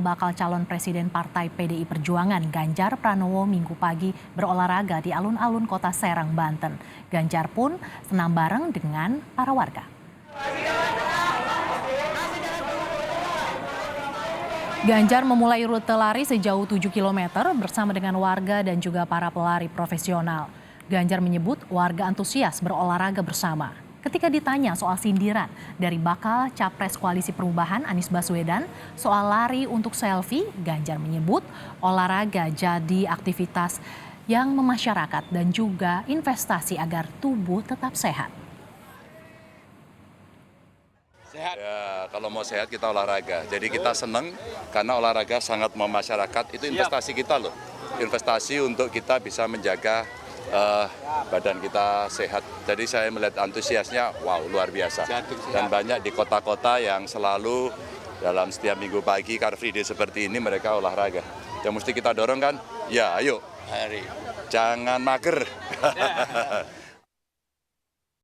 Bakal calon presiden Partai PDI Perjuangan Ganjar Pranowo Minggu pagi berolahraga di alun-alun kota Serang, Banten. Ganjar pun senam bareng dengan para warga. Ganjar memulai rute lari sejauh 7 km bersama dengan warga dan juga para pelari profesional. Ganjar menyebut warga antusias berolahraga bersama. Ketika ditanya soal sindiran dari bakal capres Koalisi Perubahan Anies Baswedan soal lari untuk selfie, Ganjar menyebut olahraga jadi aktivitas yang memasyarakat dan juga investasi agar tubuh tetap sehat. Sehat. Ya, kalau mau sehat kita olahraga. Jadi kita senang karena olahraga sangat memasyarakat. Itu investasi kita loh. Investasi untuk kita bisa menjaga badan kita sehat. Jadi saya melihat antusiasnya, wow, luar biasa. Dan banyak di kota-kota yang selalu dalam setiap minggu pagi Car Free Day seperti ini mereka olahraga. Yang mesti kita dorong kan, ya ayo, jangan mager.